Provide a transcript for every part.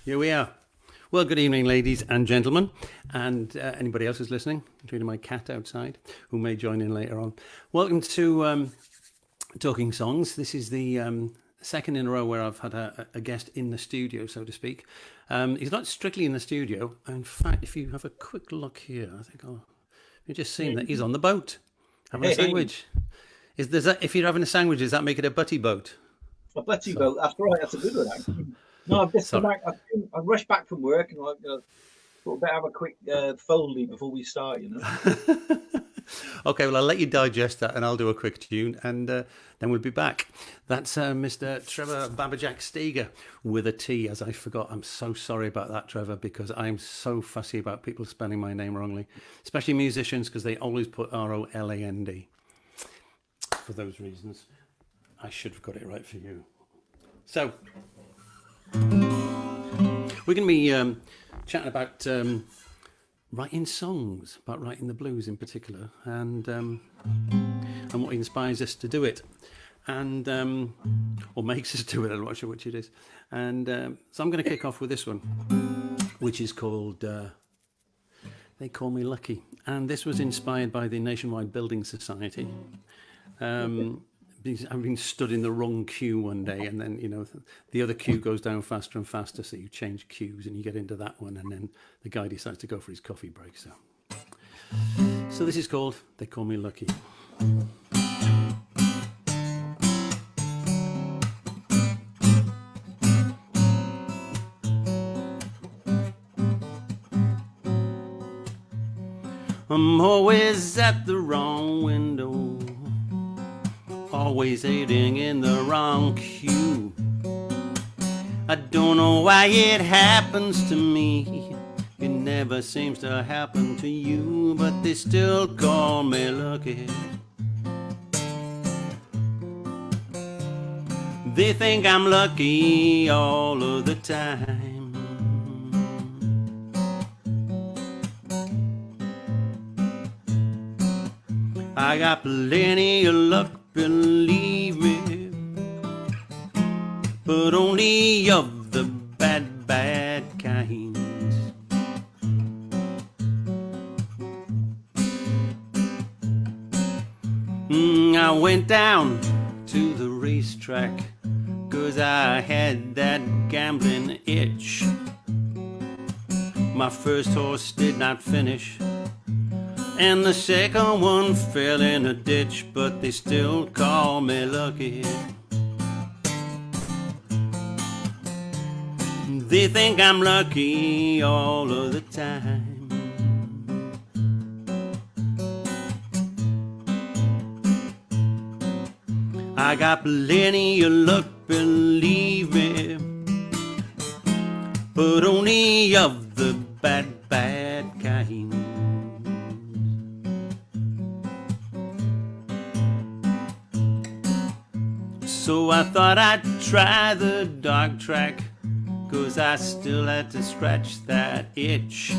Here we are. Well, good evening, ladies and gentlemen, and anybody else who's listening, including my cat outside, who may join in later on. Welcome to Talking Songs. This is the second in a row where I've had a guest in the studio, so to speak. He's not strictly in the studio. In fact, if you have a quick look here, I think you've just seen that he's on the boat having a sandwich. If you're having a sandwich, does that make it a butty boat? A butty boat. That's right. That's a good one, actually. No, I've just come back. I rushed back from work and I thought better have a quick foley before we start. Okay, well, I'll let you digest that and I'll do a quick tune and then we'll be back. That's Mr. Trevor BabaJack Steger with a T, as I forgot. I'm so sorry about that, Trevor, because I'm so fussy about people spelling my name wrongly, especially musicians, because they always put Roland. For those reasons, I should have got it right for you. So, we're going to be chatting about writing songs, about writing the blues in particular, and what inspires us to do it, and or makes us do it. I'm not sure which it is. And so I'm going to kick off with this one, which is called "They Call Me Lucky," and this was inspired by the Nationwide Building Society. I've been stood in the wrong queue one day, and then the other queue goes down faster and faster, so you change queues and you get into that one, and then the guy decides to go for his coffee break. So this is called "They Call Me Lucky." I'm always at the wrong window, always aiding in the wrong queue. I don't know why it happens to me, it never seems to happen to you, but they still call me lucky. They think I'm lucky all of the time. I got plenty of luck, believe me, but only of the bad, bad kinds. I went down to the racetrack 'cause I had that gambling itch. My first horse did not finish, and the second one fell in a ditch, but they still call me lucky. They think I'm lucky all of the time. I got plenty of luck, believe me, but only of the bad, bad kind. So I thought I'd try the dog track, 'cause I still had to scratch that itch.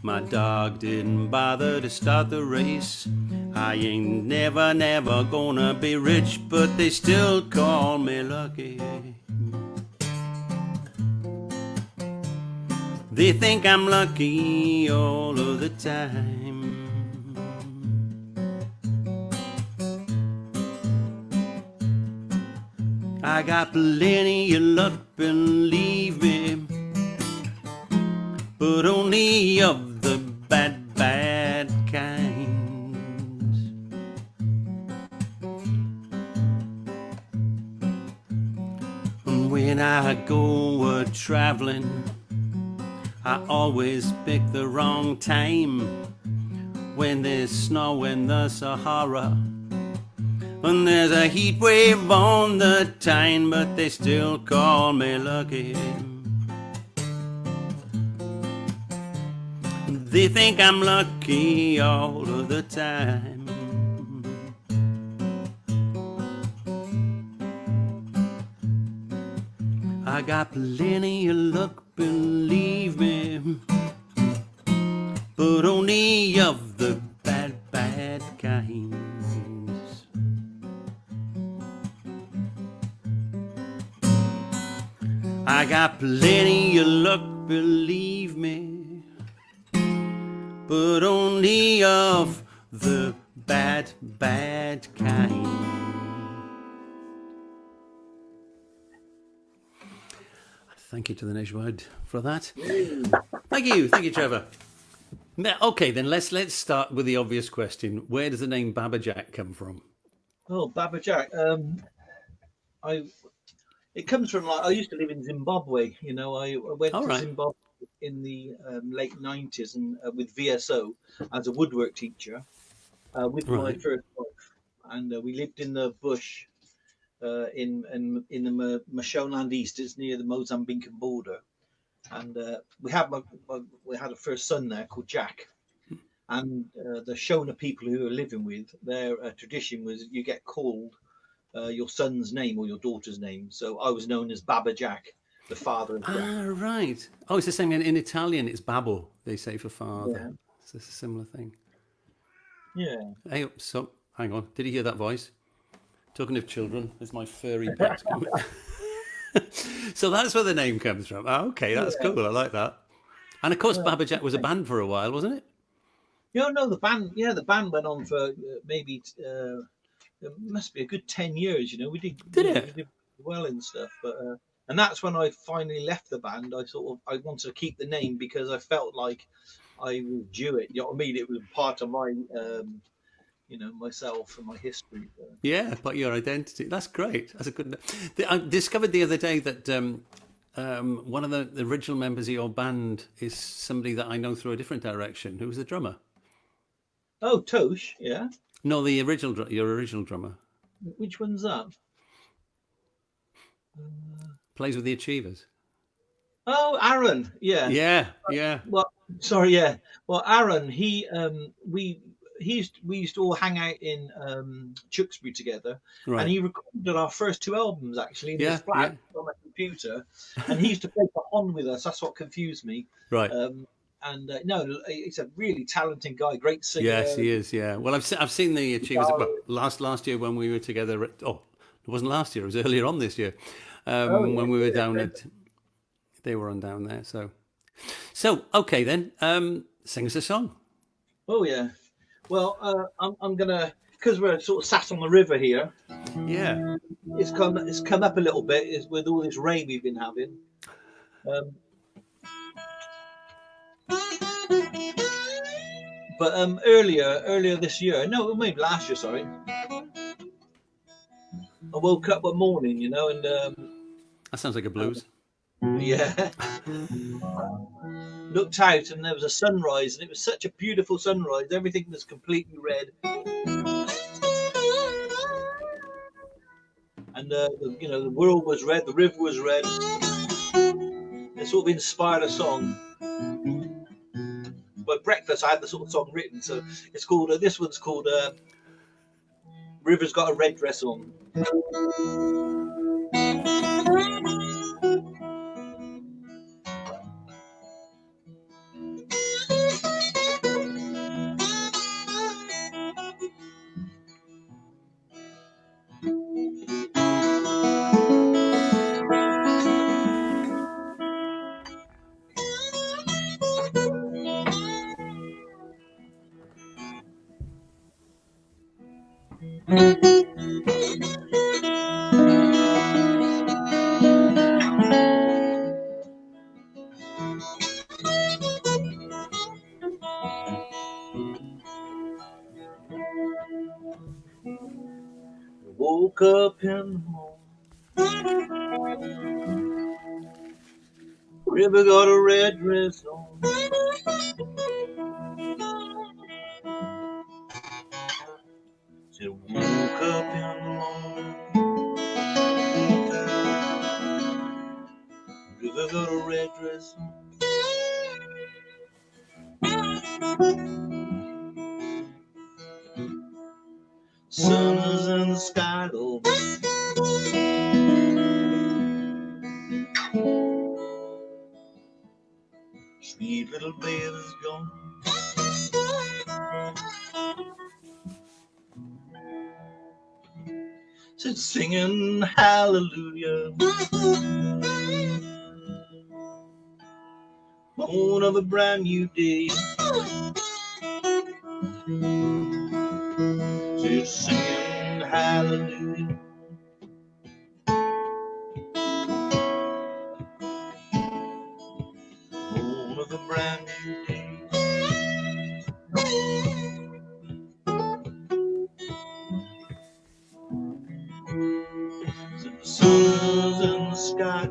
My dog didn't bother to start the race. I ain't never, never gonna be rich, but they still call me lucky. They think I'm lucky all of the time. I got plenty of luck, believe me, but only of the bad, bad kinds. And when I go traveling, I always pick the wrong time, when there's snow in the Sahara, and there's a heat wave on the Tyne, but they still call me lucky. They think I'm lucky all of the time. I got plenty of luck, believe me, but only of the bad, bad kinds. I got plenty of luck, believe me, but only of the bad, bad kind. Thank you to the Nationwide for that. Thank you, Trevor. Okay, then let's start with the obvious question. Where does the name BabaJack come from? Oh, BabaJack. It comes from, like, I used to live in Zimbabwe. You know, I went to Zimbabwe in the late '90s and with VSO as a woodwork teacher with my first wife, and we lived in the bush in the Mashonaland East. It's near the Mozambican border, and we had a first son there called Jack. And the Shona people who we were living with, their tradition was you get called your son's name or your daughter's name. So I was known as BabaJack, the father of Jack. Ah, right. Oh, it's the same in Italian. It's Babbo, they say, for father. Yeah. So it's a similar thing. Yeah. Hey, so hang on. Did you hear that voice? Talking of children, there's my furry pet coming. So that's where the name comes from. Oh, okay, that's cool. I like that. And of course, BabaJack was a band for a while, wasn't it? No, the band. Yeah, the band went on for maybe it must be a good 10 years. You know, we did well and stuff, but and that's when I finally left the band. I wanted to keep the name because I felt like I was due it. You know what I mean? It was part of my myself and my history. Yeah, but your identity. That's great. That's a good. I discovered the other day that one of the original members of your band is somebody that I know through a different direction. Who was the drummer? Oh, Tosh, yeah. No, your original drummer. Which one's that? Plays with the Achievers. Oh, Aaron, yeah. Yeah. Well, sorry, yeah. Well, Aaron, we used to all hang out in Tewkesbury together, and he recorded our first 2 albums actually in his flat on a computer, and he used to play cajon with us. That's what confused me. Right. And no, he's a really talented guy, great singer. Yes, he is. Yeah. Well, I've seen the Achievers last year when we were together. It wasn't last year; it was earlier on this year when we were down at. They were on down there. So okay then, sing us a song. Oh yeah. Well, I'm gonna, because we're sort of sat on the river here. Yeah. It's come up a little bit with all this rain we've been having. But earlier this year, no, maybe last year, sorry. I woke up one morning, you know, and that sounds like a blues. Yeah. Looked out and there was a sunrise, and it was such a beautiful sunrise. Everything was completely red, and the world was red, the river was red. It sort of inspired a song. But breakfast, I had the sort of song written, so it's called. This one's called "River's Got a Red Dress On." Woke up in the morning, river got a red dress on. Said woke up in the morning, river got a red dress on. Sun is in the sky, though. Sweet little baby's gone. Said singing hallelujah. dawn of a brand new day. She's singing hallelujah. Dawn of a brand new day. So the sun's in the sky.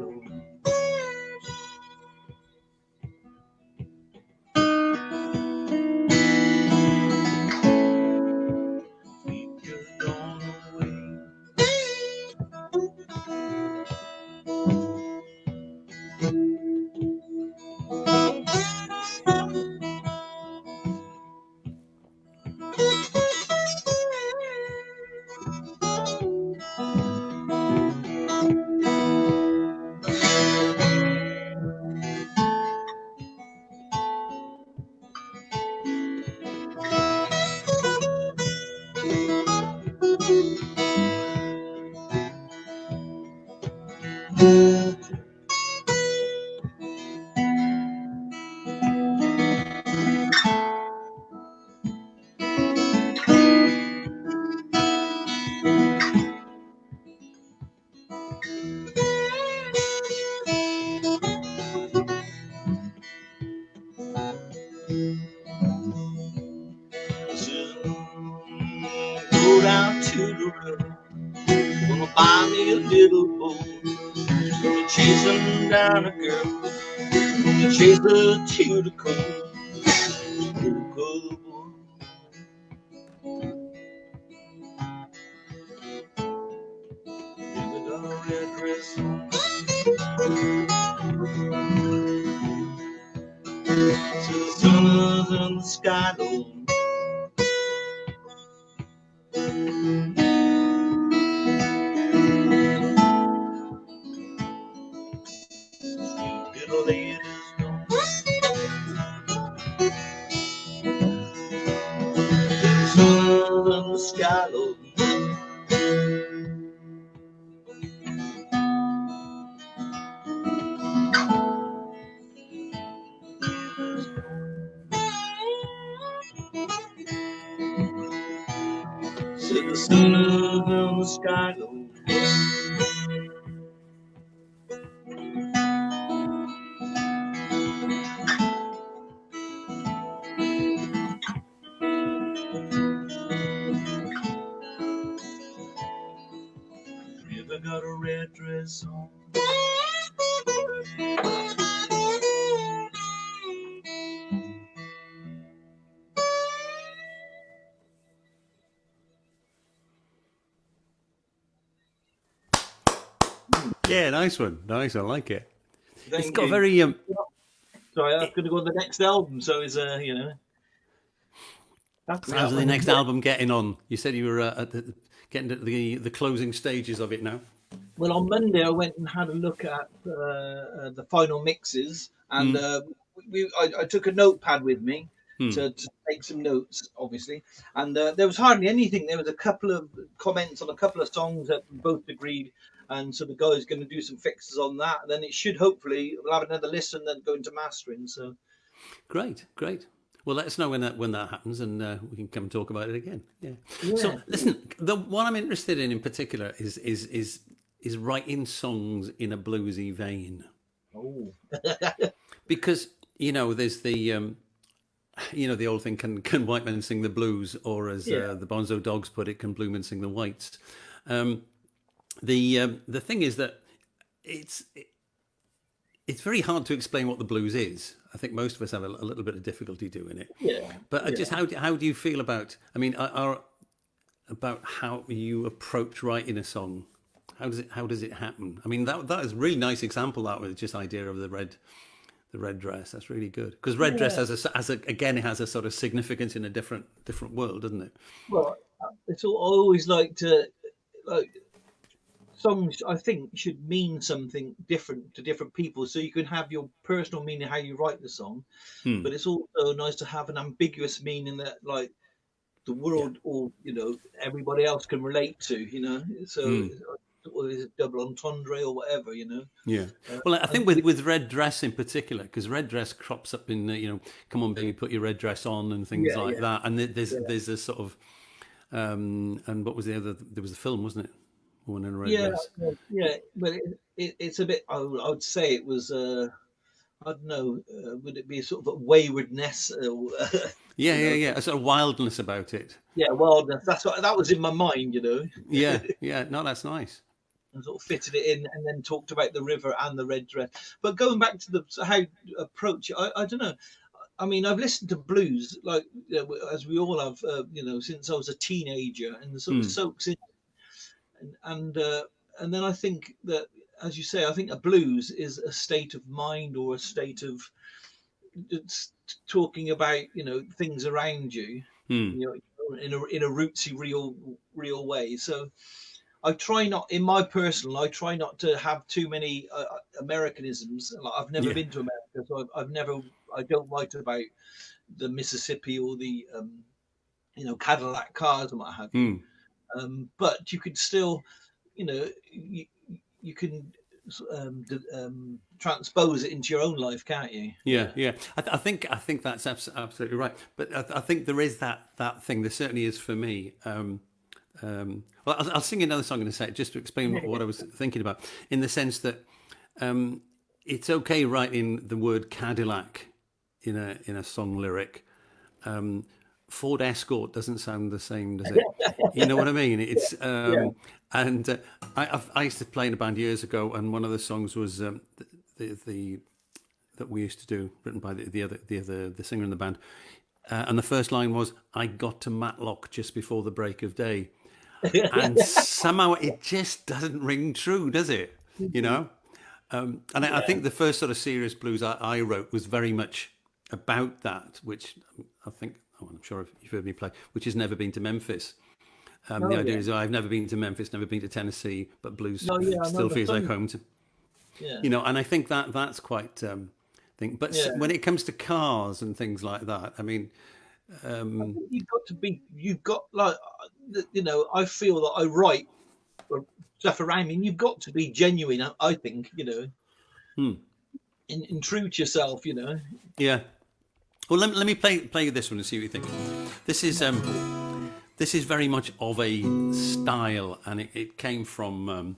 Go down to the river, gonna buy me a little boat. Gonna chasing down a girl, gonna chase her to the coast. Never got a red dress on. So the sun's in the sky low. Little lady's gone. The sun's in the sky low. Said the sun is in the sky low. Never got a red dress on. Yeah, nice one. Nice, I like it. Thank it's got you. very Sorry, that's going to go on the next album. So it's you know. How's the next album getting on? You said you were getting to the closing stages of it now. Well, on Monday I went and had a look at the final mixes, and I took a notepad with me to take some notes, obviously. And there was hardly anything. There was a couple of comments on a couple of songs that we both agreed, and so the guy's going to do some fixes on that. And then it should hopefully we'll have another listen, then go into mastering. So great. Well, let us know when that happens, and we can come and talk about it again. Yeah. So, listen, the one I'm interested in particular is writing songs in a bluesy vein. Oh. Because there's the the old thing: can white men sing the blues, or as the Bonzo Dogs put it, can blue men sing the whites? The thing is that it's very hard to explain what the blues is. I think most of us have a little bit of difficulty doing it. Yeah. But just how do you feel about? I mean, about how you approach writing a song? How does it happen? I mean, that is a really nice example. That was just idea of the red dress. That's really good because red dress has it has a sort of significance in a different world, doesn't it? Well, it's I always like to songs. I think should mean something different to different people, so you can have your personal meaning how you write the song, but it's also nice to have an ambiguous meaning that like the world or everybody else can relate to. So or is it double entendre or whatever, you know? Yeah. Well, I think with Red Dress in particular, because Red Dress crops up in, come on, baby, put your red dress on and things Yeah, like yeah, that. And yeah. there's a sort of, and what was the other? There was a film, wasn't it? Woman in a Red Yeah, Dress. yeah, but it's a bit. I would say it was. I don't know. Would it be sort of a waywardness? Yeah, You yeah, know? yeah. A sort of wildness about it. Yeah, wildness. That's what that was in my mind. You know, Yeah, yeah. No, that's nice. and sort of fitted it in, and then talked about the river and the red dress. But going back to the how to approach it, I don't know. I mean, I've listened to blues like as we all have, since I was a teenager, and the sort of soaks in, and then I think that, as you say, I think a blues is a state of mind or a state of it's talking about things around you, in a rootsy real way. So I try not, in my personal, I try not to have too many Americanisms. Like, I've never Yeah. been to America, so I don't write about the Mississippi or the Cadillac cars and what have you. But you could still, you can transpose it into your own life, can't you? Yeah, yeah. I think that's absolutely right. But I think there is that thing. There certainly is for me. Well, I'll sing another song in a sec, just to explain what I was thinking about, in the sense that it's okay writing the word Cadillac in a song lyric. Ford Escort doesn't sound the same, does it? You know what I mean? It's and I used to play in a band years ago, and one of the songs was the that we used to do, written by the singer in the band, and the first line was, "I got to Matlock just before the break of day," and somehow it just doesn't ring true, does it? You know, and I think the first sort of serious blues I wrote was very much about that, which I think. Oh, I'm sure you've heard me play, which has never been to Memphis. The idea is, I've never been to Memphis, never been to Tennessee, but blues still feels like home to. Yeah. And I think that's quite thing. But when it comes to cars and things like that, I mean, I think you've got like, I feel that I write stuff around me, and you've got to be genuine. I think, in true to yourself, Yeah. Well, let me play you this one and see what you think. This is very much of a style, and it came from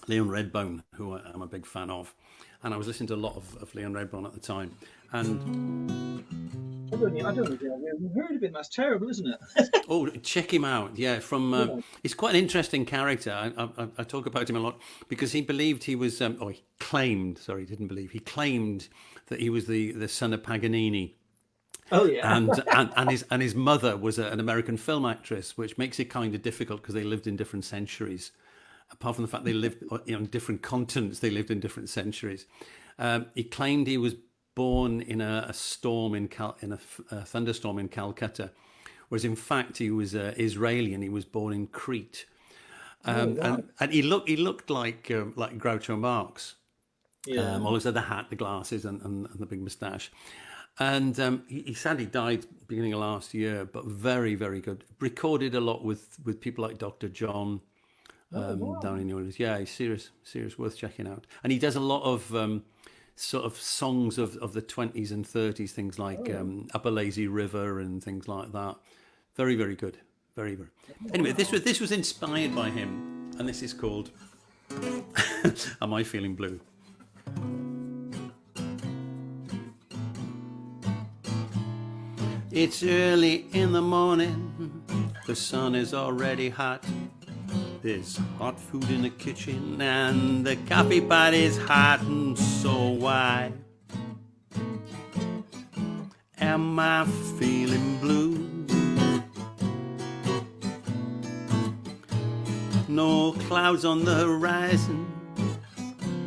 Leon Redbone, who I'm a big fan of, and I was listening to a lot of Leon Redbone at the time. And I don't know if I've heard of him. That's terrible, isn't it? Oh, check him out! Yeah, he's quite an interesting character. I talk about him a lot because he believed he was. He claimed. Sorry, he didn't believe. He claimed that he was the son of Paganini. Oh yeah, and his mother was an American film actress, which makes it kind of difficult because they lived in different centuries. Apart from the fact they lived on different continents, they lived in different centuries. He claimed he was born in a storm in a thunderstorm in Calcutta, whereas in fact he was Israeli and he was born in Crete. And he looked like Groucho Marx. Yeah. Always had the hat, the glasses, and the big moustache. And he sadly died beginning of last year, but very, very good. Recorded a lot with people like Dr. John down in New Orleans. Yeah, he's serious, worth checking out. And he does a lot of sort of songs of the 20s and 30s, things like Up a Lazy River and things like that. Very, very good. Very, very. Anyway, this was inspired by him, and this is called Am I Feeling Blue? It's early in the morning, the sun is already hot. There's hot food in the kitchen and the coffee pot is hot, and so why am I feeling blue? No clouds on the horizon,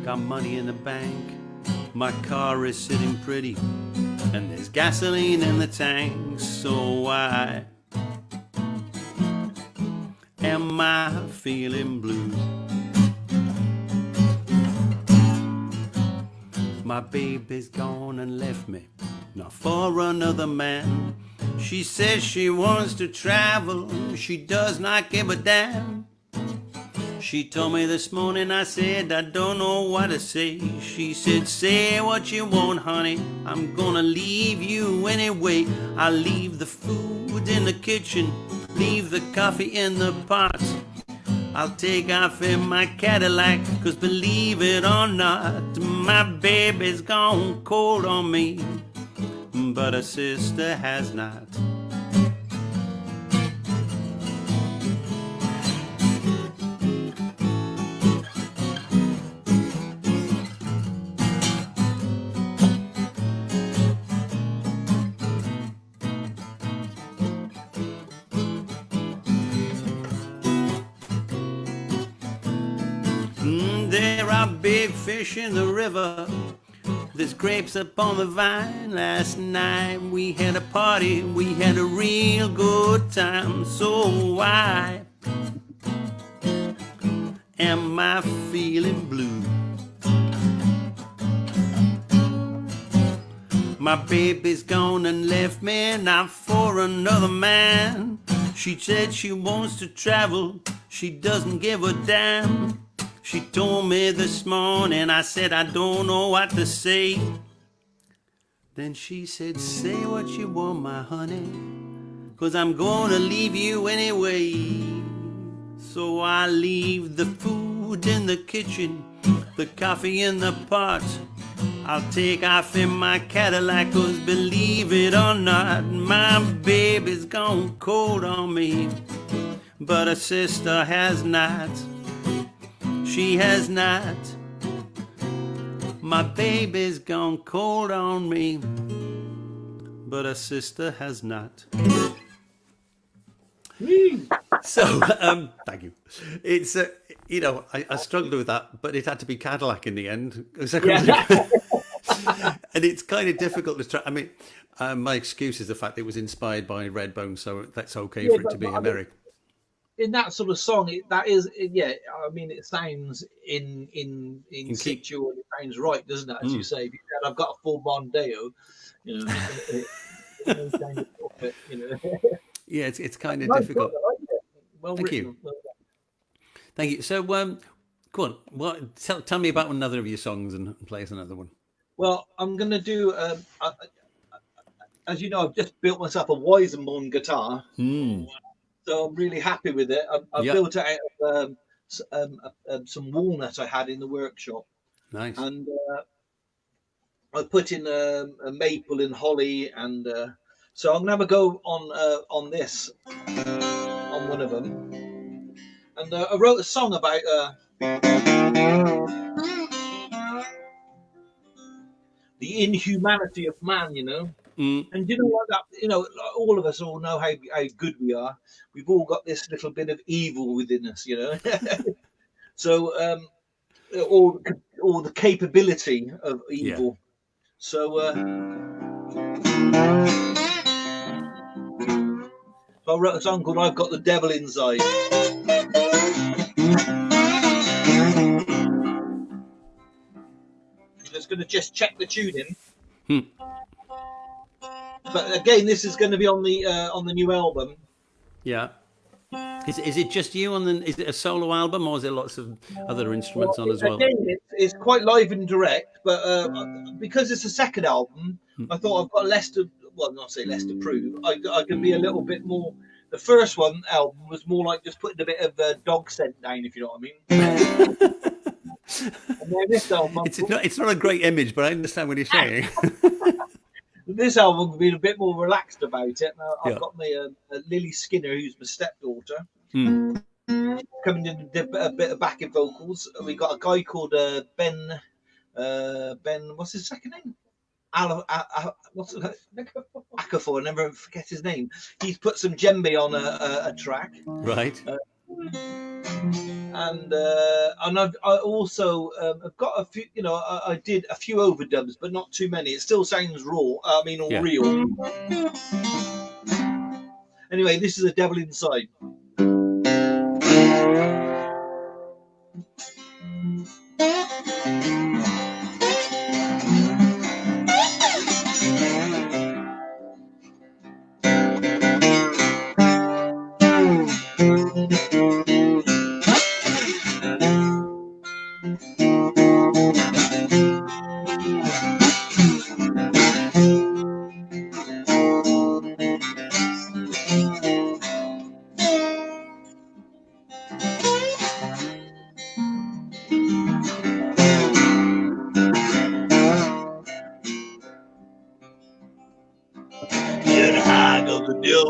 got money in the bank, my car is sitting pretty, and there's gasoline in the tank, so why am I feeling blue? My baby's gone and left me, not for another man. She says she wants to travel, she does not give a damn. She told me this morning, I said, I don't know what to say. She said, say what you want, honey, I'm gonna leave you anyway. I'll leave the food in the kitchen, leave the coffee in the pot. I'll take off in my Cadillac, 'cause believe it or not, my baby's gone cold on me, but her sister has not. There are big fish in the river, there's grapes up on the vine. Last night we had a party, we had a real good time. So why am I feeling blue? My baby's gone and left me, not for another man. She said she wants to travel, she doesn't give a damn. She told me this morning, I said, I don't know what to say. Then she said, say what you want, my honey, 'cause I'm gonna leave you anyway. So I leave the food in the kitchen, the coffee in the pot. I'll take off in my Cadillac, 'cause believe it or not, my baby's gone cold on me, but her sister has not. She has not. My baby's gone cold on me, but her sister has not. So, thank you. It's, you know, I struggled with that, but it had to be Cadillac in the end. And it's kind of difficult to try. I mean, my excuse is the fact that it was inspired by Redbone, so that's okay for it to be American. In that sort of song, that is, yeah. I mean, it sounds in situ, and it sounds right, doesn't it? As you say, if you said, "I've got a full Mondeo," you know, it kind of it, you know. Yeah, it's kind of difficult. Well Thank written. you. Thank you. So, go on. Tell me about another of your songs and play us another one. Well, I'm going to do. As you know, I've just built myself a Weizenborn guitar. So I'm really happy with it. I built it out of some walnut I had in the workshop. Nice. And I put in a maple and holly, and so I'm gonna have a go on this, on one of them. And I wrote a song about the inhumanity of man, you know. And you know what? That, you know, all of us all know how good we are. We've all got this little bit of evil within us, you know. So, all the capability of evil. Yeah. So, I wrote a song called "I've Got the Devil Inside." I'm just going to check the tuning. But again, this is going to be on the new album. Yeah. Is it just you on the? Is it a solo album, or is there lots of other instruments on as well? Again, it's quite live and direct, but because it's a second album, I thought I've got less to. Well, not say less to prove. I can be a little bit more. The first album was more like just putting a bit of dog scent down, if you know what I mean. And then this album, it's not a great image, but I understand what you're saying. This album will be a bit more relaxed about it. I've got my Lily Skinner, who's my stepdaughter, coming in a bit of backing vocals. We got a guy called Ben. What's his second name? What's Akafor? I never forget his name. He's put some djembe on a track. Right. And I also have got a few. You know, I did a few overdubs, but not too many. It still sounds raw. I mean, real. Anyway, this is "A Devil Inside."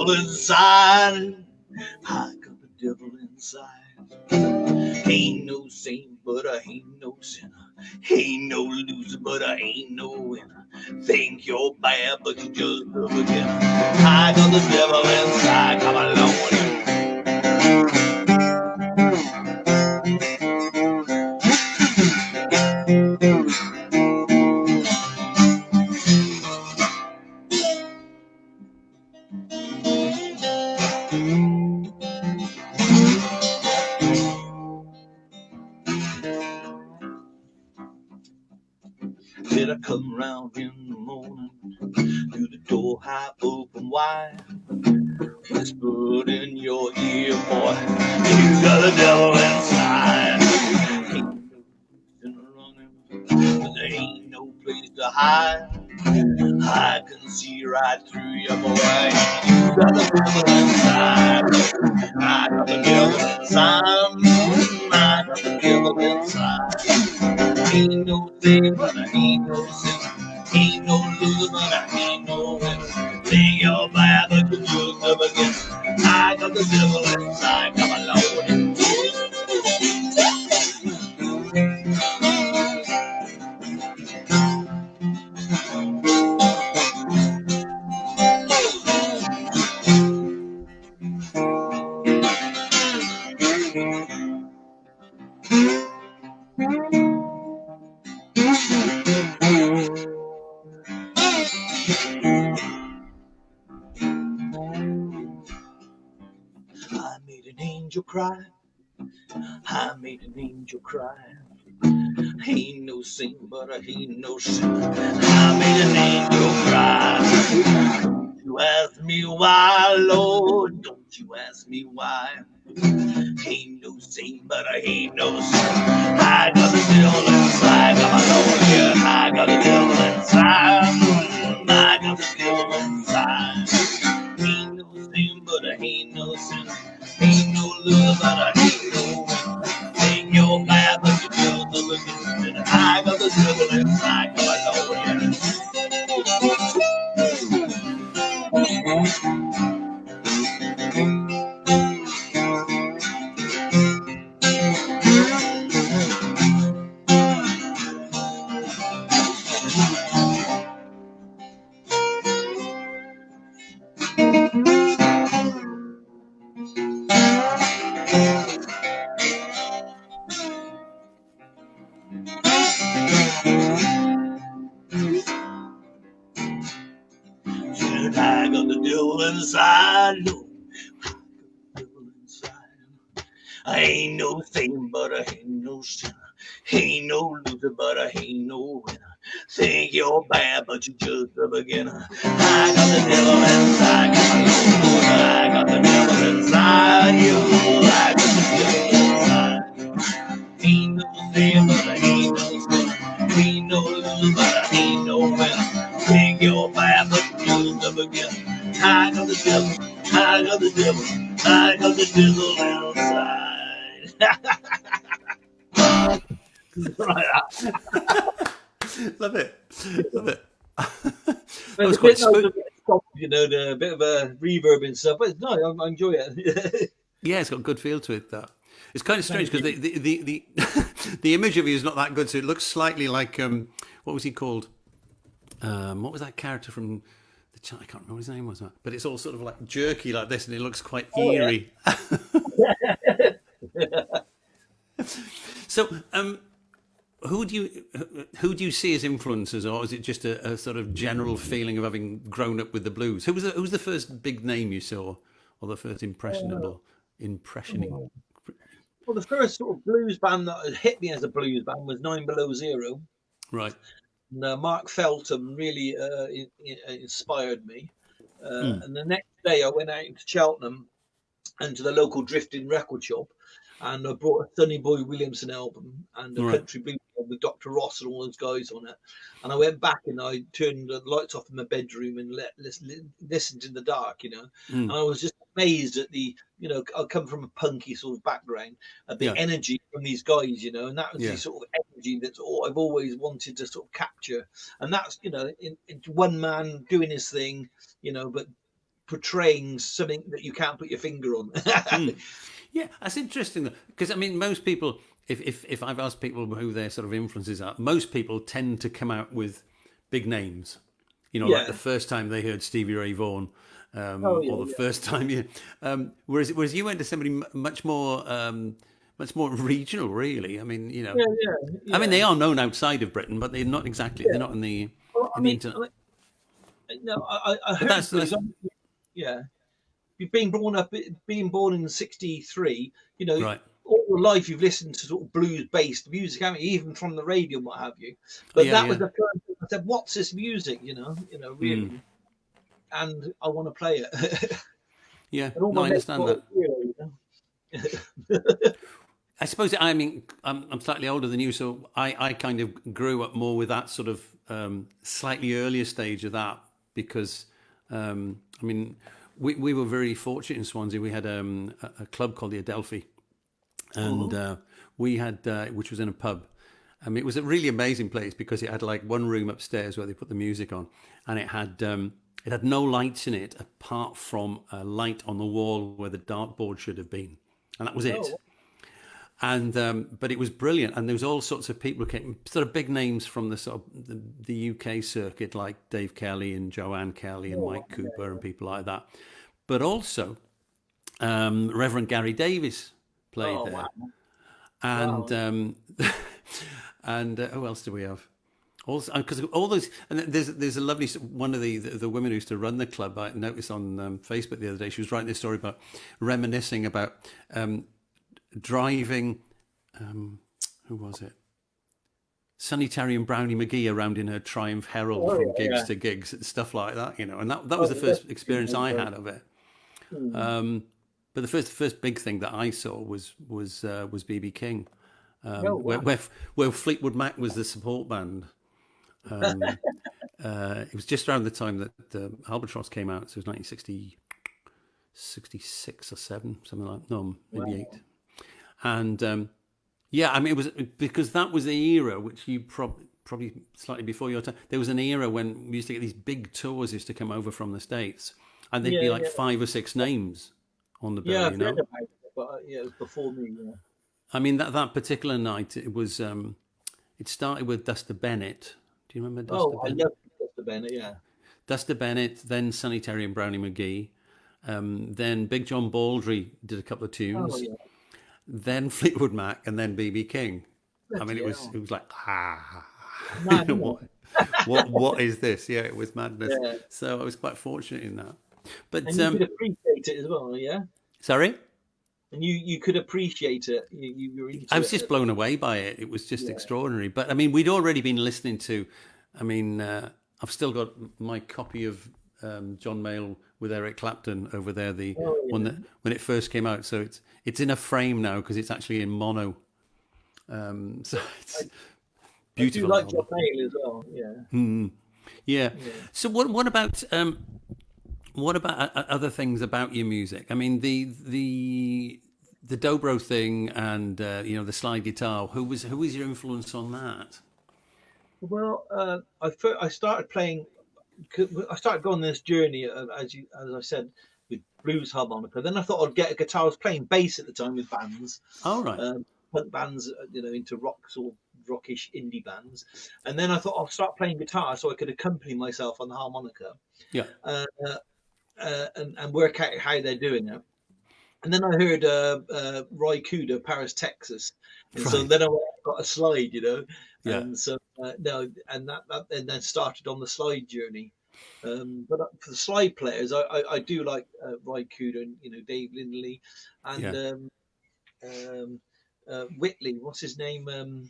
devil inside. I got the devil inside. Ain't no saint, but I ain't no sinner. Ain't no loser, but I ain't no winner. Think you're bad, but you're just a beginner. I got the devil inside. Come along with you. Did I come round in the morning, through the door half open wide, whispered in your ear, boy, you got the devil inside. Ain't no sin running, but there ain't no place to hide. I can see right through you, boy. You got the devil inside. I got the devil inside. I got the devil inside. Ain't no thing, but I ain't no sin. Ain't no loser, but I ain't no winner. Think you're bad, but you just never get. I got the devil inside. Come along. I made an angel cry. I made an angel cry. Ain't no saint, but I ain't no sinner. I made an angel cry. Don't you ask me why, Lord. Don't you ask me why. Ain't no saint, but I ain't no sinner. I got the devil inside. Come on, yeah. I got the devil inside. I got the devil inside. Ain't no saint, but I ain't no sinner. Ain't no loser, but I ain't no winner. Ain't your bad, but you just the beginning. I got the devil inside. Come on, yeah. I got the devil inside. No, devil inside. I ain't no saint, but I ain't no sinner. Ain't no loser, but I ain't no winner. Think you're bad, but you're just a beginner. I got the devil inside. I got the devil inside you. I got the devil inside. Ain't no saint, but I ain't no sinner. Ain't no loser, but I ain't no winner. Think you're bad, but you're just a beginner. I got the devil. I got the devil. I got the devil inside. Love it. Love it. That was quite smooth. You know, a bit of a reverb and stuff, but no, I enjoy it. Yeah, it's got a good feel to it. That it's kind of strange because the image of you is not that good, so it looks slightly like what was he called? What was that character from the I can't remember what his name was, but it's all sort of like jerky like this, and it looks quite eerie. Yeah. So, who do you see as influences, or is it just a sort of general feeling of having grown up with the blues? Who's the first big name you saw, or the first impressioning? Well, the first sort of blues band that hit me as a blues band was 9 Below Zero. Right. And, Mark Feltham really inspired me. And the next day I went out into Cheltenham and to the local drifting record shop, and I brought a Sonny Boy Williamson album and a country blues album with Dr. Ross and all those guys on it. And I went back and I turned the lights off in my bedroom and listened in the dark, you know. And I was just amazed at the, you know, I come from a punky sort of background, at the energy from these guys, you know, and that was the sort of energy that's all I've always wanted to sort of capture. And that's, you know, in one man doing his thing, you know, but portraying something that you can't put your finger on. Yeah, that's interesting because I mean, most people, if I've asked people who their sort of influences are, most people tend to come out with big names. You know, like the first time they heard Stevie Ray Vaughan, or the first time you. Whereas you went to somebody much more regional, really. I mean, you know, I mean, they are known outside of Britain, but they're not exactly. They're not in the the internet. No, I heard that's being born in '63, you know, right. all your life you've listened to sort of blues-based music, haven't you? Even from the radio and what have you. But that was the first thing I said, "What's this music?" You know, really, and I want to play it. Yeah, no, I understand that. You know? I suppose, I mean, I'm slightly older than you, so I kind of grew up more with that sort of slightly earlier stage of that because, I mean, we were very fortunate in Swansea. We had a club called the Adelphi, and we had, which was in a pub. I mean, it was a really amazing place because it had like one room upstairs where they put the music on, and it had no lights in it apart from a light on the wall where the dartboard should have been, and that was it. And but it was brilliant, and there was all sorts of people who came, sort of big names from the sort of the UK circuit, like Dave Kelly and Joanne Kelly and Mike Cooper and people like that. But also, Reverend Gary Davis played there, wow. and and who else do we have? Also, because all those, and there's a lovely one of the women who used to run the club. I noticed on Facebook the other day, she was writing this story about reminiscing about. Driving, who was it? Sonny Terry and Brownie McGee around in her Triumph Herald from gigs to gigs, stuff like that, you know. And that was the first experience I had of it. But the first big thing that I saw was BB King, where Fleetwood Mac was the support band. It was just around the time that Albatross came out, so it was 1966 or 7, something like maybe 8. And I mean, it was because that was the era which you probably slightly before your time. There was an era when we used to get these big tours used to come over from the States, and there'd be like 5 or 6 names on the bill. I've heard about it, but it was before me. Yeah. I mean, that particular night, it was. It started with Duster Bennett. Do you remember Duster Bennett? I love Duster Bennett. Yeah. Duster Bennett, then Sonny Terry and Brownie McGee, then Big John Baldry did a couple of tunes. Then Fleetwood Mac, and then BB King. I mean, it was like what is this? Yeah, it was madness. Yeah. So I was quite fortunate in that. But and you could appreciate it as well, yeah. Sorry. And you could appreciate it. You were into I was just blown away by it. It was just extraordinary. But I mean, we'd already been listening to. I mean, I've still got my copy of John Mayall with Eric Clapton over there, the one that when it first came out. So it's in a frame now because it's actually in mono. So it's beautiful. I do like John Mayall as well. Yeah. Yeah. So what about other things about your music? I mean, the dobro thing and the slide guitar. Who was your influence on that? Well, I started playing. I started going on this journey, as I said, with blues harmonica. Then I thought I'd get a guitar. I was playing bass at the time with bands. Oh, right. Punk bands, into rocks or rockish indie bands. And then I thought I'll start playing guitar so I could accompany myself on the harmonica. Yeah. And work out how they're doing it. And then I heard Roy Kuda, Paris, Texas. And so then I got a slide, Yeah. And so that then started on the slide journey. But for the slide players, I do like Roy Kuda and Dave Lindley and Whitley. What's his name? Can't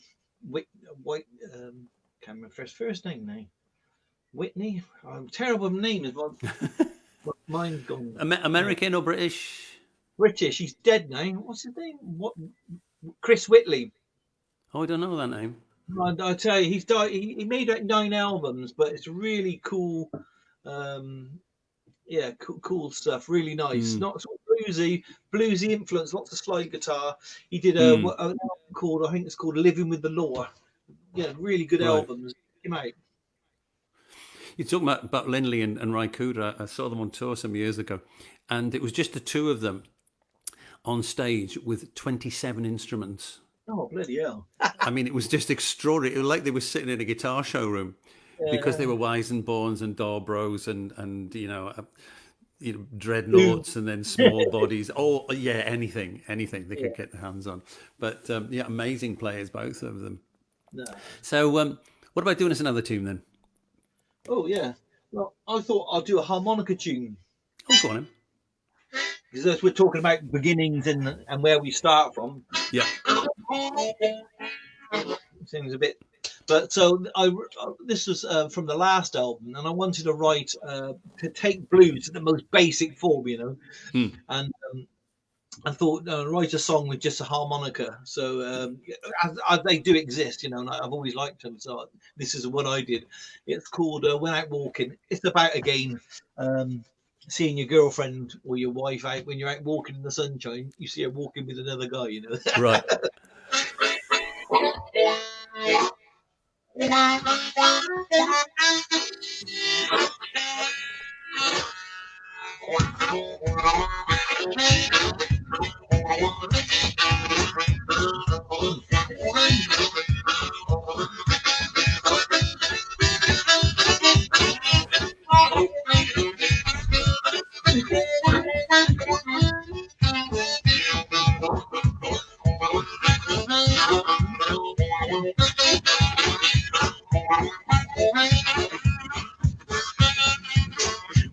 remember his first name now. Whitney. I'm terrible with names. My mind's gone. American or British? British. He's dead now. What's his name? Chris Whitley. Oh, I don't know that name. I tell you, he's died. He made like 9 albums, but it's really cool. Cool stuff. Really nice. Not sort of bluesy influence. Lots of slide guitar. He did an album called, I think it's called "Living with the Law." Yeah, really good albums. Came out. You're talking about Lindley and Ry Cooder. I saw them on tour some years ago, and it was just the two of them on stage with 27 instruments. Oh, bloody hell. I mean, it was just extraordinary. It was like they were sitting in a guitar showroom because they were Weissenborns and Dobros and dreadnoughts and then small bodies. Oh, yeah, anything they could get their hands on. But amazing players, both of them. No. So, what about doing us another tune then? Oh, yeah. Well, I thought I'll do a harmonica tune. Oh, go on then. Because as we're talking about beginnings and where we start from. Yeah. Seems a bit. But so this was from the last album, and I wanted to write to take blues to the most basic form, and I thought write a song with just a harmonica. So as they do exist, and I've always liked them. So this is what I did. It's called "When Out Walking." It's about again seeing your girlfriend or your wife out when you're out walking in the sunshine. You see her walking with another guy, Right.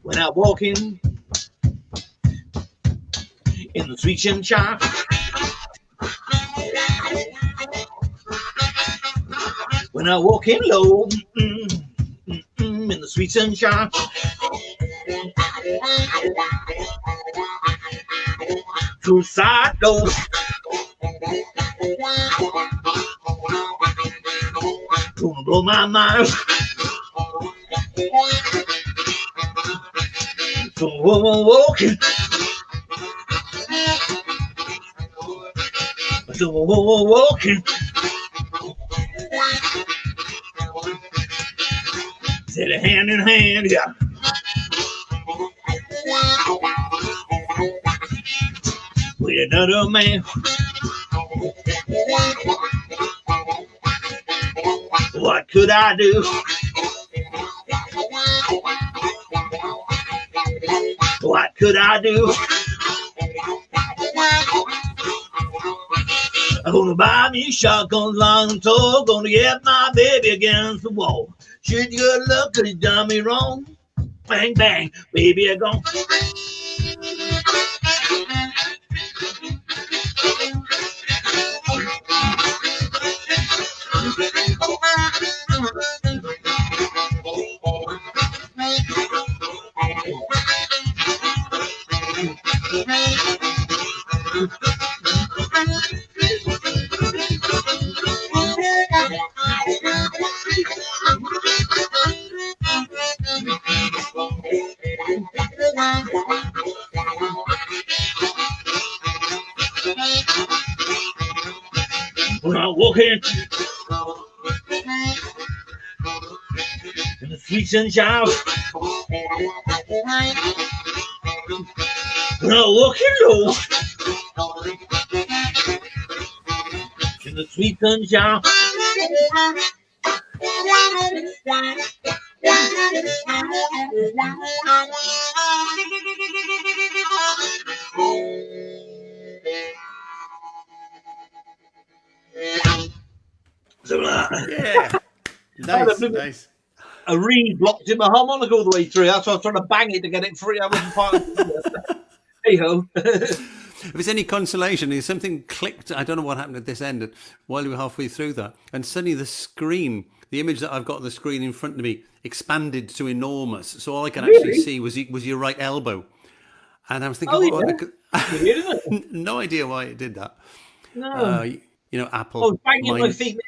When out walking in the sweet sunshine, when out walking low in the sweet sunshine, through side doors, gonna blow my mind. So walking, so walking, said hand in hand, yeah. With another man. What could I do? What could I do? I'm gonna buy me shotguns long and tall, gonna get my baby against the wall. Should you look, cause you done me wrong? Bang, bang, baby, I'm gone. When I walk in the sweet sunshine, when I walk in low in the sweet sunshine, Yeah. Nice. A reed blocked in my harmonica all the way through. That's why I was trying to bang it to get it free. I wasn't part of it. Hey ho. If it's any consolation, something clicked. I don't know what happened at this end while we were halfway through that. And suddenly the screen, the image that I've got on the screen in front of me expanded to enormous. So all I can actually see was your right elbow. And I was thinking, no idea why it did that. No. Apple. Oh, banging my feet,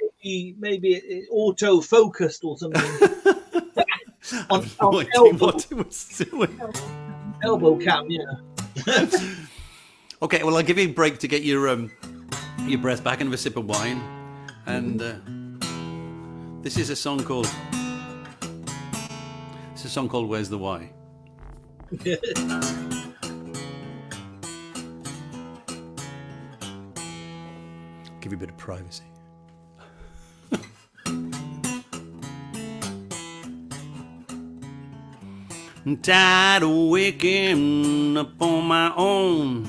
maybe it auto-focused or something. on no idea what it was doing. Elbow cam, yeah. Okay, well, I'll give you a break to get your breath back and have a sip of wine. And this is a song called It's a song called Where's the Why? Give you a bit of privacy. I'm tired of waking up on my own.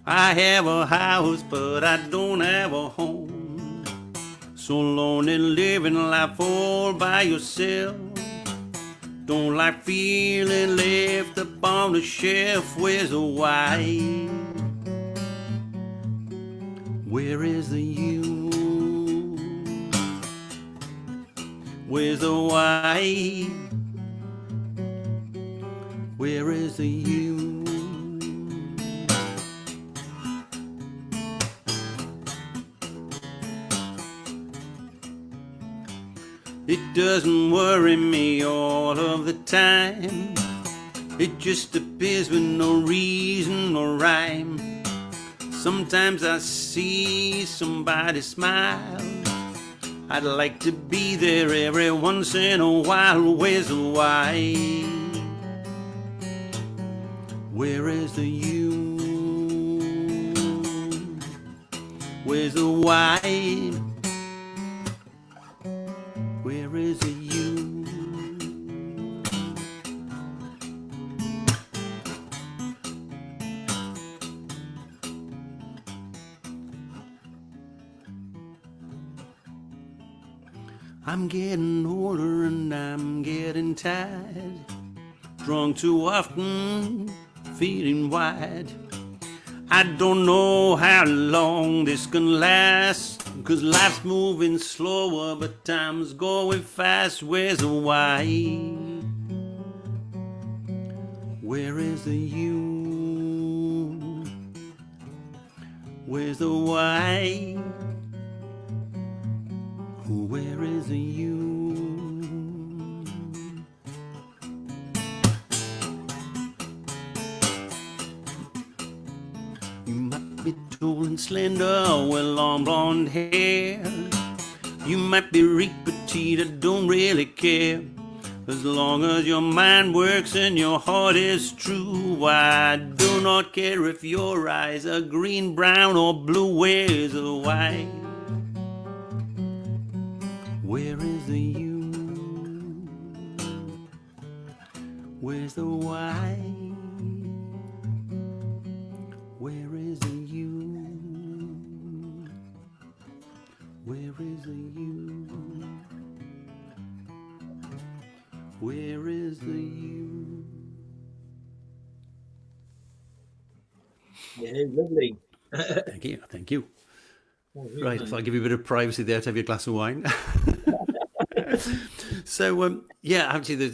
I have a house, but I don't have a home. So lonely living life all by yourself. Don't like feeling left up on the shelf. Where's the why? Where is the you? Where's the why? Where is the you? It doesn't worry me all of the time. It just appears with no reason or rhyme. Sometimes I see somebody smile. I'd like to be there every once in a while. Where's the why? Where is the you? Where's the why? Where is the you? I'm getting older and I'm getting tired. Drunk too often, feeling wide. I don't know how long this can last, 'cause life's moving slower, but time's going fast. Where's the why? Where is the you? Where's the why? Where is the you? You might be tall and slender with long blonde hair. You might be rich, petite, I don't really care. As long as your mind works and your heart is true, I do not care if your eyes are green, brown, or blue. Where's the why? Where is the you? Where's the why? Where is the you? Where is the you? Where is the you? Yeah, lovely. Thank you, thank you. Right, if I give you a bit of privacy there to have your glass of wine. So, yeah, actually,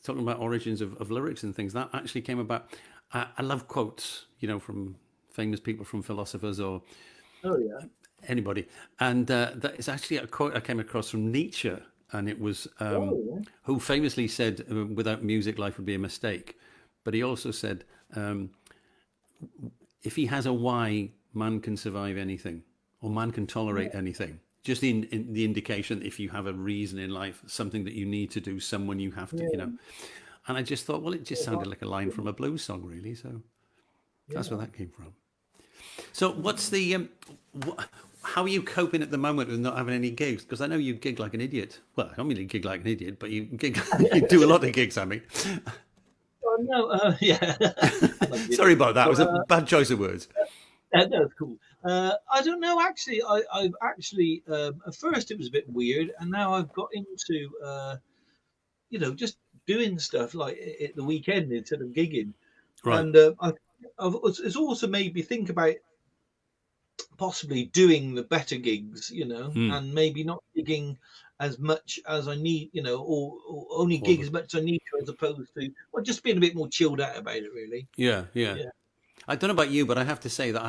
talking about origins of lyrics and things, that actually came about. I love quotes, from famous people, from philosophers or anybody. And that is actually a quote I came across from Nietzsche, and it was who famously said, "Without music, life would be a mistake." But he also said, if he has a why, man can survive anything, or man can tolerate anything. Just the indication that if you have a reason in life, something that you need to do, someone you have to, And I just thought, well, it just sounded like a line from a blues song, really. So that's where that came from. So what's the, how are you coping at the moment with not having any gigs? Because I know you gig like an idiot. Well, I don't mean you gig like an idiot, but you do a lot of gigs, I mean. Oh, no, yeah. Sorry about that. It was a bad choice of words. That's cool. I don't know. Actually, I've actually at first it was a bit weird, and now I've got into just doing stuff like at the weekend instead of gigging. Right. And it's also made me think about possibly doing the better gigs, and maybe not gigging as much as I need, or only gig as much as I need to, as opposed to just being a bit more chilled out about it, really. Yeah. I don't know about you, but I have to say that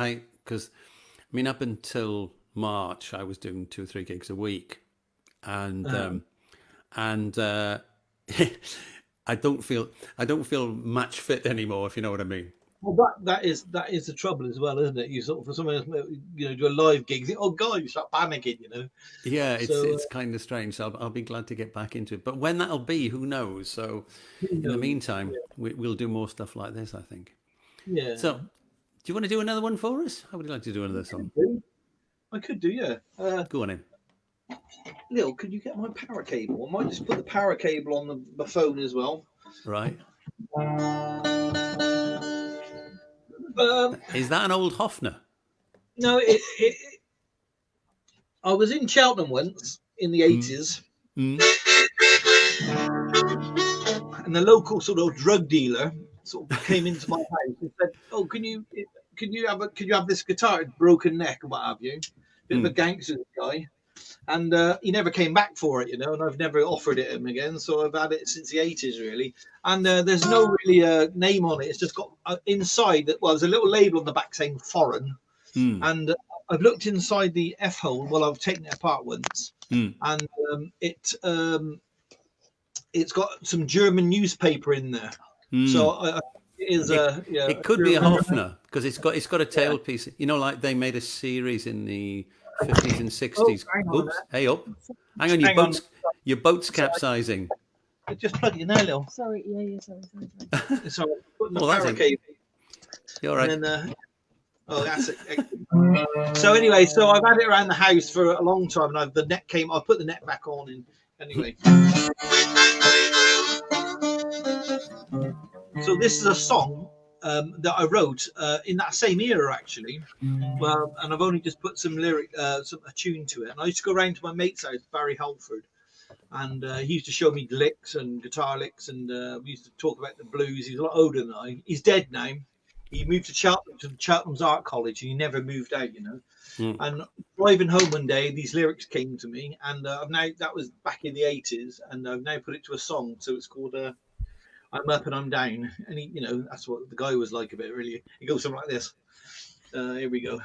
up until March, I was doing 2 or 3 gigs a week, and I don't feel match fit anymore, if you know what I mean. Well, that is the trouble as well, isn't it? You sort of for someone else, do a live gig. You think, oh God, you start panicking. Yeah, So it's kind of strange. So I'll be glad to get back into it. But when that'll be, who knows? So who in the knows? meantime, we'll do more stuff like this, I think. Yeah, So do you want to do another one for us? How would you like to do another song? I could do. Yeah. Go on in. Lil, could you get my power cable? I might just put the power cable on the phone as well. Right. Um, Is that an old Hofner? no, I was in Cheltenham once in the 80s, Mm. and the local sort of drug dealer sort of came into my house and said, "Oh, can you have this guitar? It's broken neck or what have you?" Bit of a gangster guy, and he never came back for it, and I've never offered it him again. So I've had it since the 80s, really. And there's no really name on it. It's just got inside that. Well, there's a little label on the back saying "foreign," and I've looked inside the F hole while I've taken it apart once, and it's got some German newspaper in there. So it could be a Hofner because it's got a tailpiece. Like they made a series in the 50s and 60s. Oops, hey up. Hang on, your boat's capsizing. Just plug it in there, Lil. Sorry, sorry. So I'm putting the power cable. You're right. And then, that's it. So anyway, I've had it around the house for a long time, and I put the net back on, and anyway. So this is a song that I wrote in that same era, actually. Well, and I've only just put some a tune to it. And I used to go around to my mate's house, Barry Halford, and he used to show me licks and guitar licks, and we used to talk about the blues. He's a lot older than I. He's dead now. He moved to Cheltenham's Art College, and he never moved out, And driving home one day, these lyrics came to me, and that was back in the 80s, and I've now put it to a song. So it's called "I'm Up and I'm Down," and that's what the guy was like a bit. Really, it goes something like this. Here we go.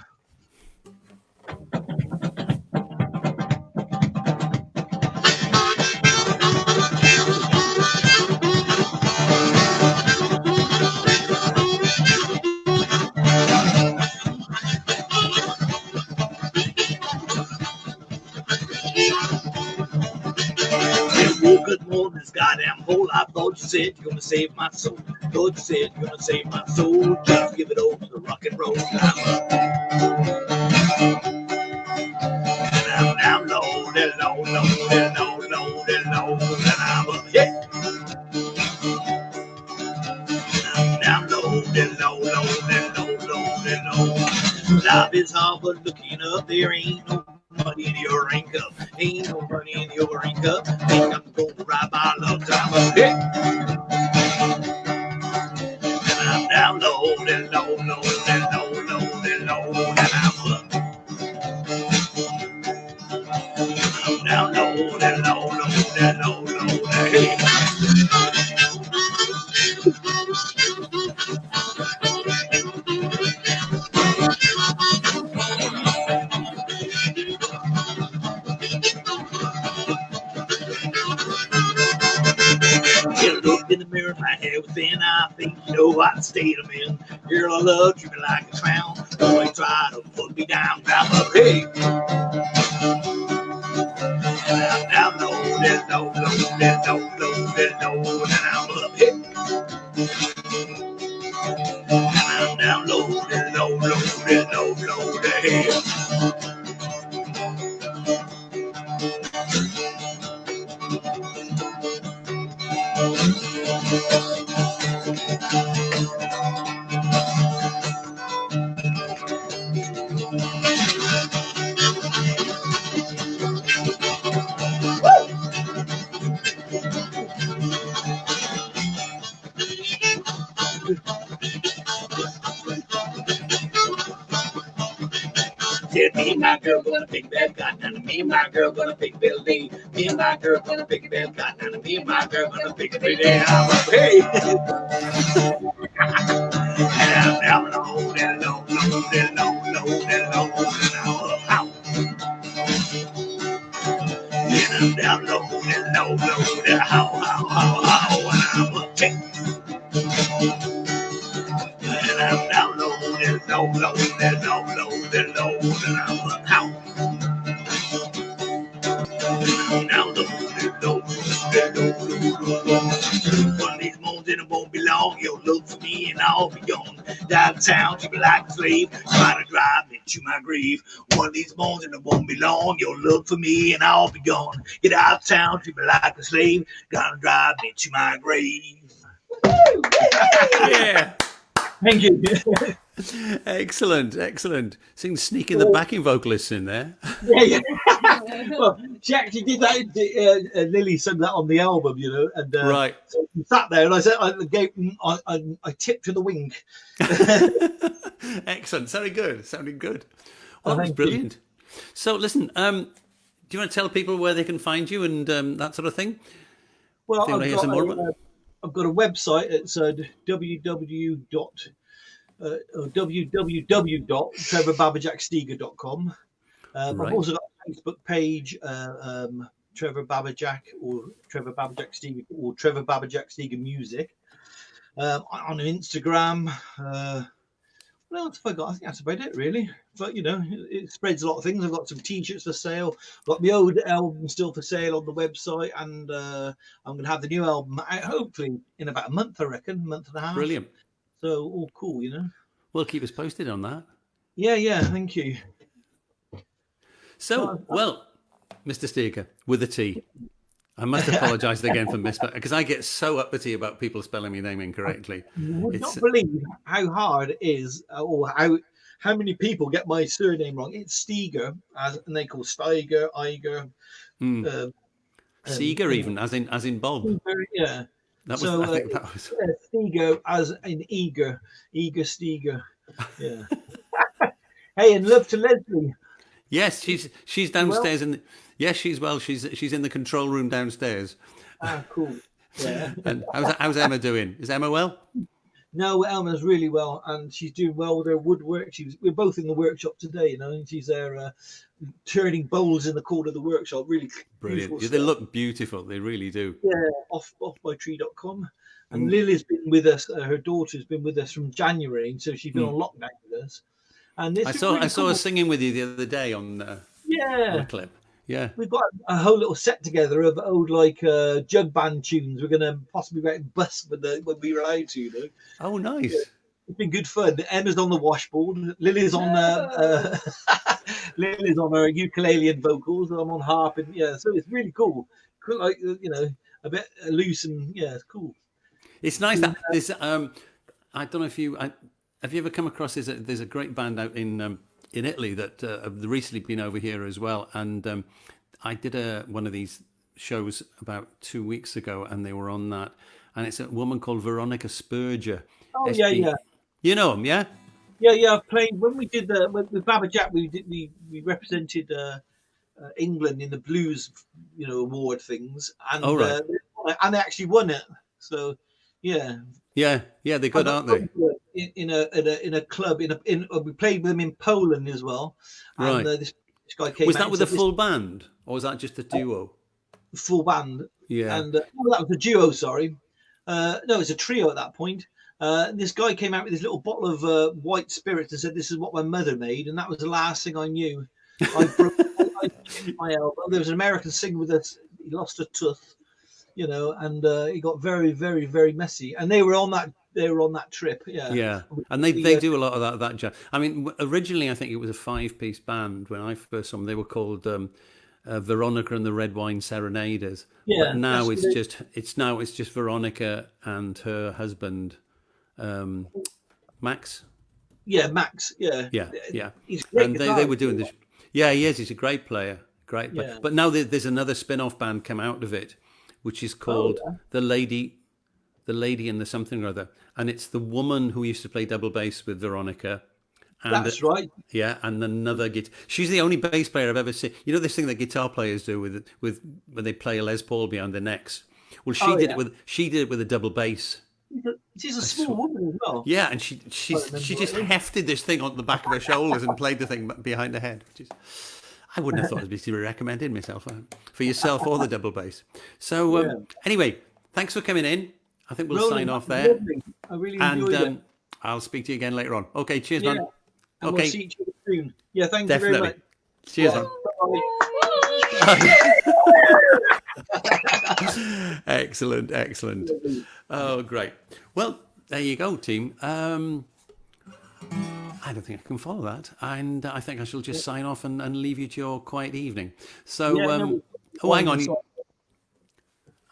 Good morning, this goddamn hole. I thought you said you're gonna save my soul. Thought you said you're gonna save my soul. Just give it over to rock and roll. And I'm down low, and I'm up, yeah. I'm down low, Life is hard, but looking up, there ain't no money in your ring cup. Ain't no money in your ring cup. Think I'm gonna ride my love time up here. And I'm down low, and I'm up. I'm down low, hey. Look in the mirror, my hair was thin. I think you know what state I'm in. Girl, I love you like a clown. Boy, try to put me down, down up, hey. And I'm down low, and I'm up, hey. And I'm down low, and hey. Me and my girl gonna pick that cotton. Me and my girl gonna pick Bill D. Me and my girl gonna pick that cotton. Me and my girl gonna pick Bill D. I'm up, hey. And I'm down low, and low, and I'm up, how. And I'm down low, and how, and I'm up, hey. And low, low, they're low, low, they're low, and I'm like, how? Now low, they're low, they're low, low, low. One of these mornings it won't be long. You'll look for me and I'll be gone. Downtown, treat me like a slave, trying to drive me to my grave. One of these mornings it won't be long. You'll look for me and I'll be gone. Get out of town, treat me like a slave, gonna drive me to my grave. Yeah. Thank you. Excellent, excellent. Sneaking the backing vocalists in there. Yeah. Well, she actually did that. Lily sung that on the album, you know, and right. So she sat there, and I said, I tipped to the wink. Excellent. Sounding good. Well, that was brilliant. So, listen, do you want to tell people where they can find you and that sort of thing? Well, I've got a website. It's www.TrevorBabaJackSteger.com. I've also got a Facebook page, Trevor BabaJack or Trevor BabaJack Steger or Trevor BabaJack Steger Music. On Instagram. What else have I got? I think that's about it, really. But, you know, it spreads a lot of things. I've got some T-shirts for sale. I've got my old album still for sale on the website. And I'm going to have the new album out, hopefully, in about a month, I reckon. Month and a half. Brilliant. So, all cool, you know. Well, keep us posted on that. Yeah, thank you. So, well, Mr. Steger, with a T. I must apologise again for because I get so uppity about people spelling my name incorrectly. You would not believe how hard it is, or how many people get my surname wrong. It's Steger, and they call Steiger, Iger, Seeger, even as in Bob. Steger, yeah. I think that was Steger as in eager Steger. Yeah. Hey, and love to Leslie. Yes, she's downstairs yes, she's in the control room downstairs. Ah, cool. Yeah. And how's Emma doing? Is Emma well? No, Emma's really well, and she's doing well with her woodwork. We're both in the workshop today, you know, and she's there turning bowls in the corner of the workshop. Really brilliant. Yeah, they look beautiful. They really do. Yeah, offbytree.com. And Lily's been with us. Her daughter's been with us from January, and so she's been on lockdown with us. And I saw her singing with you the other day on a clip. Yeah, we've got a whole little set together of old jug band tunes. We're going to possibly bust when we're allowed to. You know? Oh, nice! Yeah. It's been good fun. Emma's on the washboard. Lily's on Lily's on her ukulele and vocals. I'm on harp, and so it's really cool. Like, you know, a bit loose and it's cool. It's nice that this. I don't know if you have you ever come across. There's a great band out in Italy that have recently been over here as well, and I did one of these shows about 2 weeks ago, and they were on that, and it's a woman called Veronica Spurger. Oh yeah. You know them, yeah? Yeah. I've played when we did with BabaJack. We represented England in the blues, you know, award things, and and they actually won it. So yeah, they're good, aren't they? In a club we played with them in Poland as well. And, right. This guy came. Was that with a full band, or was that just a duo? Full band. Yeah. And that was a duo. Sorry, no, it was a trio at that point. This guy came out with this little bottle of white spirits and said, "This is what my mother made," and that was the last thing I knew. I broke my elbow. There was an American singer with us. He lost a tooth, you know, and it got very, very, very messy. And they were on that trip. Yeah. And they do a lot of that jazz. I mean, originally I think it was a 5-piece band when I first saw them. They were called Veronica and the Red Wine Serenaders. Yeah. But now it's just Veronica and her husband, Max. Yeah, Max. Yeah. He's great. And they were doing this. Yeah, he is. He's a great player. Yeah. But now there's another spin-off band come out of it, which is called The Lady and the something or other, and it's the woman who used to play double bass with Veronica. And that's right. Yeah, and another guitar. She's the only bass player I've ever seen. You know this thing that guitar players do with when they play a Les Paul behind their necks. Well, she did it with a double bass. She's a small woman as well. Yeah, and she just hefted this thing on the back of her shoulders and played the thing behind her head. Which is, I wouldn't have thought I'd be recommending myself for yourself or the double bass. So anyway, thanks for coming in. I think we'll sign off there. Lovely. I really enjoyed it. I'll speak to you again later on. Okay, cheers, man. And Okay. we'll see each other soon. Yeah, thank Definitely. you very much. Cheers. Bye. Excellent, excellent. Oh, great. Well, there you go, team. I don't think I can follow that, and I think I shall just sign off and leave you to your quiet evening. So, Yeah, no, oh, hang on, so-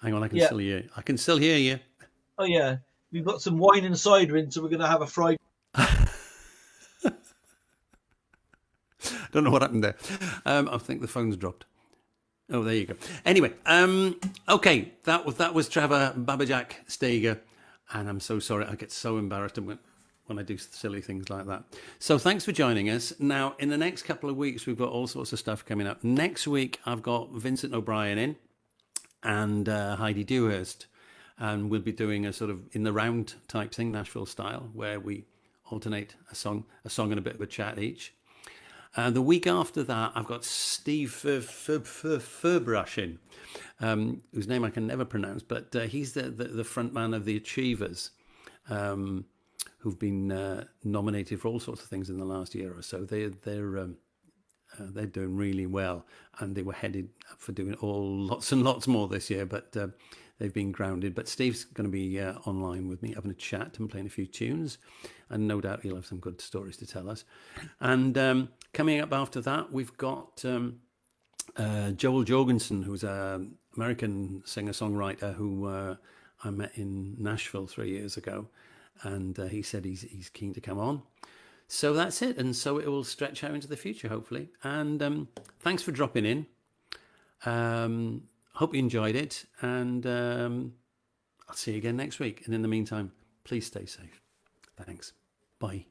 hang on, I can Yeah. still hear you. I can still hear you. Oh yeah, we've got some wine and cider in, so we're going to have a Friday. Don't know what happened there. I think the phone's dropped. Oh, there you go. Anyway, okay, that was Trevor BabaJack Steger, and I'm so sorry. I get so embarrassed when I do silly things like that. So thanks for joining us. Now, in the next couple of weeks, we've got all sorts of stuff coming up. Next week, I've got Vincent O'Brien in and Heidi Dewhurst, and we'll be doing a sort of in the round type thing, Nashville style, where we alternate a song and a bit of a chat each. The week after that, I've got Steve Furbrush in, whose name I can never pronounce, but he's the front man of the Achievers, who've been nominated for all sorts of things in the last year or so. They're doing really well, and they were headed for doing lots and lots more this year, but they've been grounded. But Steve's going to be online with me, having a chat and playing a few tunes, and no doubt he'll have some good stories to tell us. And coming up after that, we've got Joel Jorgensen, who's an American singer-songwriter who I met in Nashville 3 years ago, and he said he's keen to come on. So that's it, and so it will stretch out into the future, hopefully. And thanks for dropping in. Hope you enjoyed it, and I'll see you again next week. And in the meantime, please stay safe. Thanks. Bye.